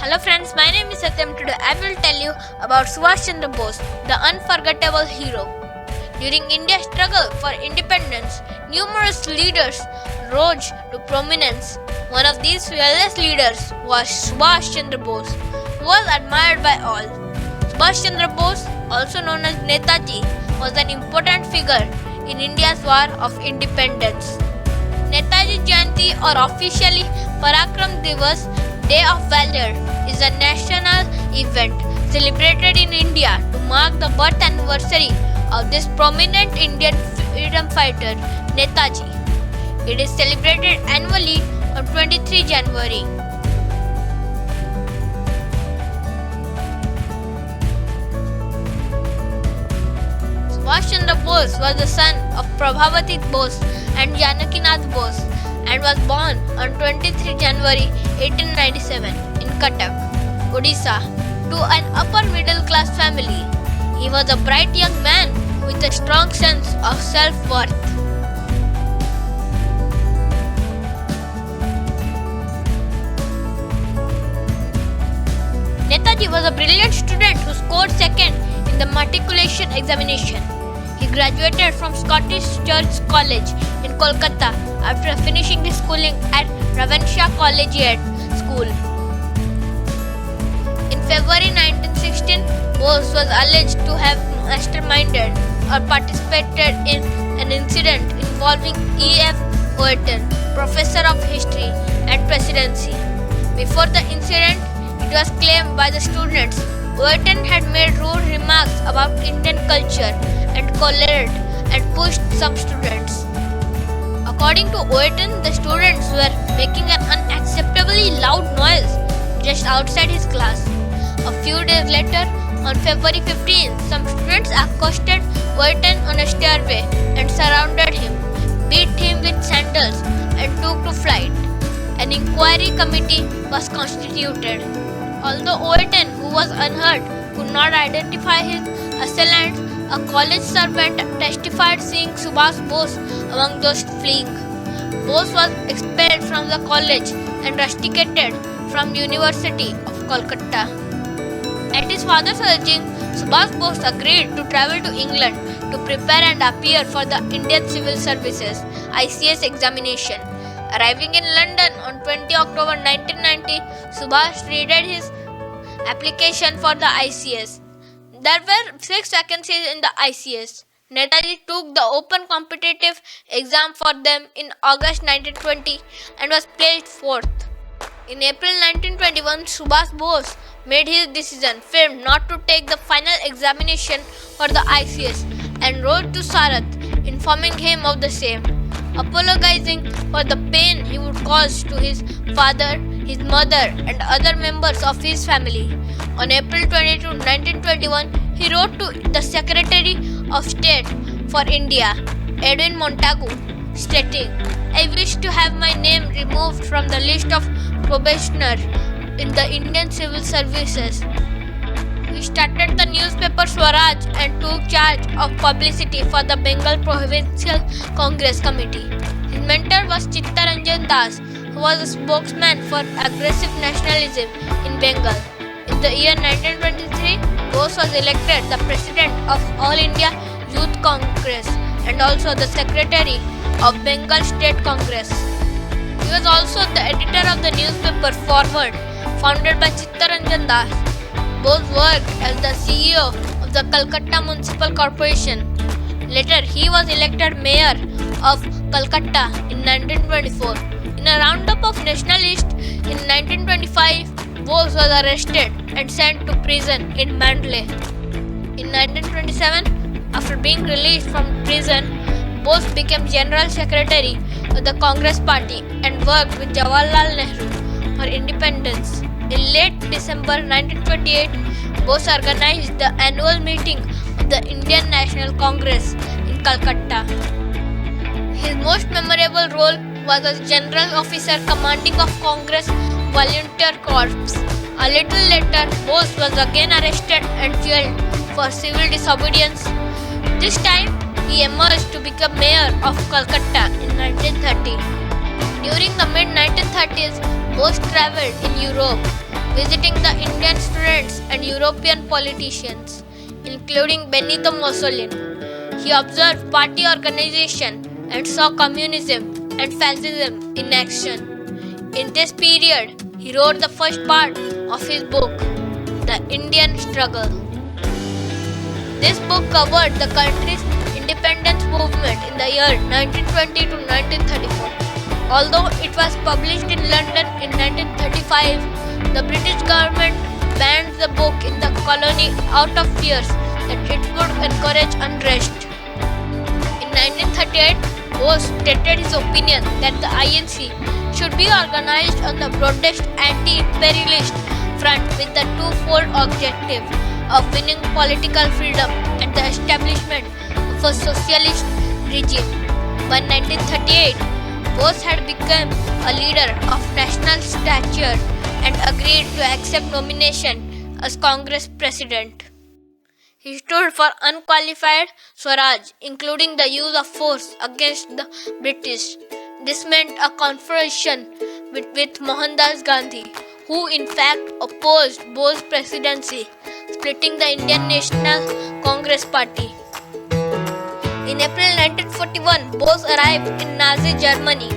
Hello friends, my name is Satyam. Today I will tell you about Subhash Chandra Bose, the unforgettable hero. During India's struggle for independence, numerous leaders rose to prominence. One of these fearless leaders was Subhash Chandra Bose, who was admired by all. Subhash Chandra Bose, also known as NETAJI, was an important figure in India's war of independence. Netaji Jayanti, or officially Parakram Divas, Day of Valor, is a national event celebrated in India to mark the birth anniversary of this prominent Indian freedom fighter, Netaji. It is celebrated annually on 23 January. Subhash Chandra Bose was the son of Prabhavati Bose and Janakinath Bose and was born on 23 January 1897 in Cuttack, Odisha, to an upper middle class family. He was a bright young man with a strong sense of self-worth. Netaji was a brilliant student who scored second in the matriculation examination. He graduated from Scottish Church College in Kolkata after finishing his schooling at Ravenshaw Collegiate School. In February 1916, Bose was alleged to have masterminded or participated in an incident involving E.F. Overton, professor of history and presidency. Before the incident, it was claimed by the students Overton had made rude remarks about Indian culture and collared and pushed some students. According to Overton, the students were making an unacceptably loud noise just outside his class. A few days later, on February 15, some students accosted Overton on a stairway and surrounded him, beat him with sandals, and took to flight. An inquiry committee was constituted. Although Overton, who was unhurt, could not identify his assailants, a college servant testified seeing Subhash Bose among those fleeing. Bose was expelled from the college and rusticated from University of Kolkata. At his father's urging, Subhash Bose agreed to travel to England to prepare and appear for the Indian Civil Services ICS examination. Arriving in London on 20 October 1990, Subhash redid his application for the ICS. There were 6 vacancies in the ICS. Netaji took the open competitive exam for them in August 1920 and was placed 4th. In April 1921, Subhash Bose made his decision firm not to take the final examination for the ICS and wrote to Sarath, informing him of the same, apologizing for the pain he would cause to his father, his mother, and other members of his family. On April 22, 1921, he wrote to the Secretary of State for India, Edwin Montagu, stating, "I wish to have my name removed from the list of probationers in the Indian Civil Services." He started the newspaper Swaraj and took charge of publicity for the Bengal Provincial Congress Committee. His mentor was Chittaranjan Das, who was a spokesman for aggressive nationalism in Bengal. In the year 1923, Bose was elected the president of All India Youth Congress and also the secretary of Bengal State Congress. He was also the editor of the newspaper Forward, founded by Chittaranjan Das. Bose worked as the CEO of the Calcutta Municipal Corporation. Later, he was elected mayor of Calcutta in 1924. In a roundup of nationalists in 1925, Bose was arrested and sent to prison in Mandalay. In 1927, after being released from prison, Bose became General Secretary of the Congress Party and worked with Jawaharlal Nehru for independence. In late December 1928, Bose organized the annual meeting of the Indian National Congress in Calcutta. His most memorable role was as General Officer commanding of Congress Volunteer Corps. A little later, Bose was again arrested and jailed for civil disobedience. This time, he emerged to become mayor of Calcutta in 1930. During the mid-1930s, Bose traveled in Europe. visiting the Indian students and European politicians, including Benito Mussolini. He observed party organization and saw communism and fascism in action. In this period, he wrote the first part of his book, The Indian Struggle. This book covered the country's independence movement in the year 1920 to 1934. Although it was published in London in 1935, the British government banned the book in the colony out of fears that it would encourage unrest. In 1938, Bose stated his opinion that the INC should be organized on the broadest anti-imperialist front with the twofold objective of winning political freedom and the establishment of a socialist regime. By 1938, Bose had become a leader of national stature and agreed to accept nomination as Congress President. He stood for unqualified Swaraj, including the use of force against the British. This meant a confrontation with Mohandas Gandhi, who in fact opposed Bose's presidency, splitting the Indian National Congress Party. In April 1941, Bose arrived in Nazi Germany.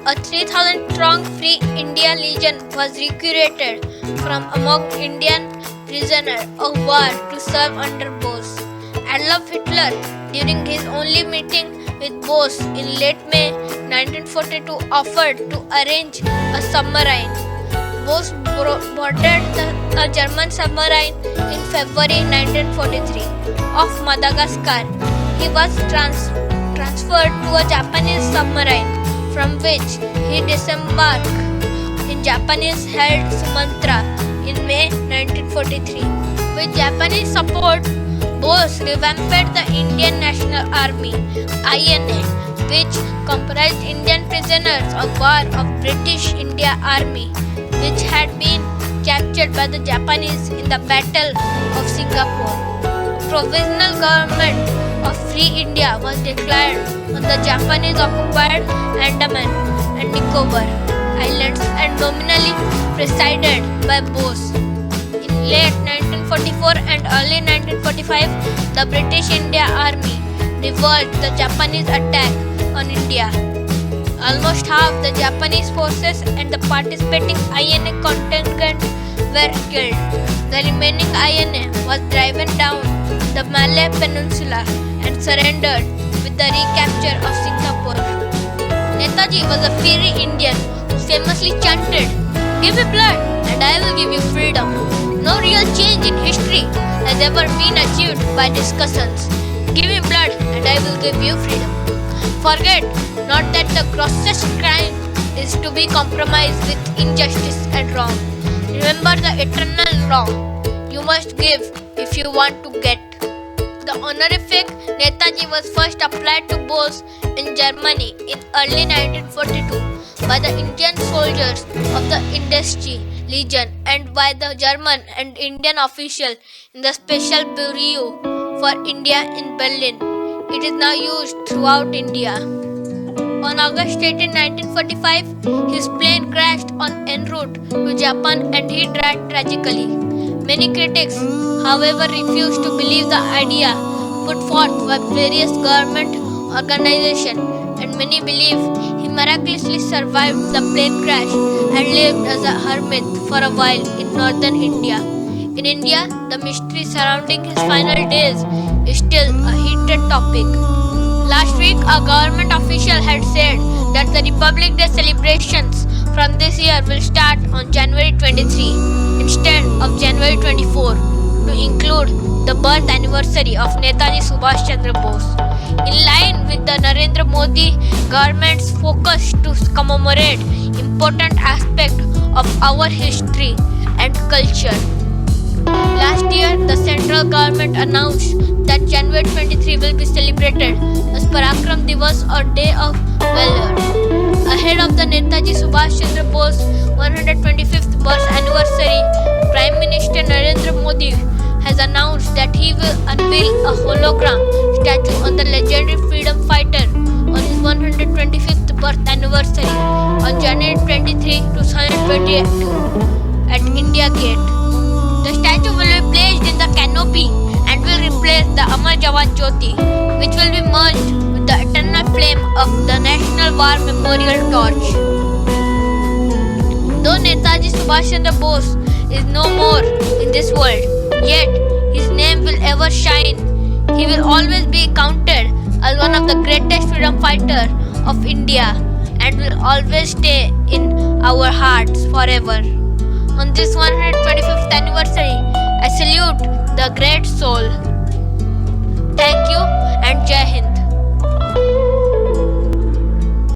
A 3,000-strong Free India Legion was recruited from among Indian prisoners of war to serve under Bose. Adolf Hitler, during his only meeting with Bose in late May 1942, offered to arrange a submarine. Bose boarded a German submarine in February 1943 off Madagascar. He was transferred to a Japanese submarine, from which he disembarked in Japanese-held Sumatra in May 1943. With Japanese support, Bose revamped the Indian National Army (INA), which comprised Indian prisoners of war of British India Army, which had been captured by the Japanese in the Battle of Singapore. A provisional government of Free India was declared on the Japanese-occupied Andaman and Nicobar Islands and nominally presided by Bose. In late 1944 and early 1945, the British India Army reversed the Japanese attack on India. Almost half the Japanese forces and the participating INA contingent were killed. The remaining INA was driven down the Malay Peninsula and surrendered with the recapture of Singapore. Netaji was a fiery Indian who famously chanted, "Give me blood and I will give you freedom." No real change in history has ever been achieved by discussions. Give me blood and I will give you freedom. Forget not that the grossest crime is to be compromised with injustice and wrong. Remember the eternal law. You must give if you want to get. The honorific Netaji was first applied to Bose in Germany in early 1942 by the Indian soldiers of the Industry Legion and by the German and Indian official in the Special Bureau for India in Berlin. It is now used throughout India. On August 18, 1945, his plane crashed en route to Japan and he died tragically. Many critics, however, refused to believe the idea put forth by various government organizations, and many believe he miraculously survived the plane crash and lived as a hermit for a while in northern India. In India, the mystery surrounding his final days is still a heated topic. Last week, a government official had said that the Republic Day celebrations from this year will start on January 23 instead of January 24 to include the birth anniversary of NETAJI SUBHASH Bose. In line with the Narendra Modi government's focus to commemorate important aspects of our history and culture. Last year, the central government announced that January 23 will be celebrated as Parakram Divas or Day of Valor. Ahead of the Netaji Subhash Chandra Bose 125th birth anniversary, Prime Minister Narendra Modi has announced that he will unveil a hologram statue on the legendary freedom fighter on his 125th birth anniversary on January 23, 2022. at India Gate. The statue will be placed in the canopy and will replace the Amar Jawan Jyoti, which will be merged with the eternal flame of the National War Memorial Torch. Though Netaji Subhash Chandra Bose is no more in this world, yet his name will ever shine. He will always be counted as one of the greatest freedom fighters of India and will always stay in our hearts forever. On this 125th anniversary, I salute the great soul. Thank you and Jai Hind.